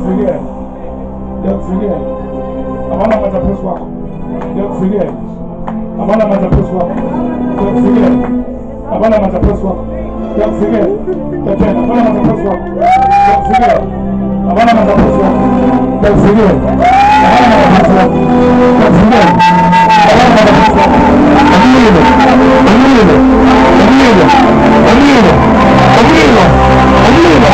forget. Don't forget. Abana mataposi wako. Don't forget. Abana mataposi wako. Don't forget. Abana mataposi wako. Don't forget. Tena abana mataposi wako. Don't forget. Abana mataposi wako. Don't forget. Abana mataposi wako. Don't forget. Abana mataposi wako. Amigo. Amigo. Amigo. Amigo. Amigo. Amigo.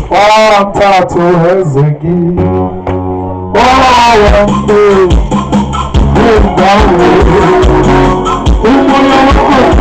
Watatu Hezeki wawambe umoyo wako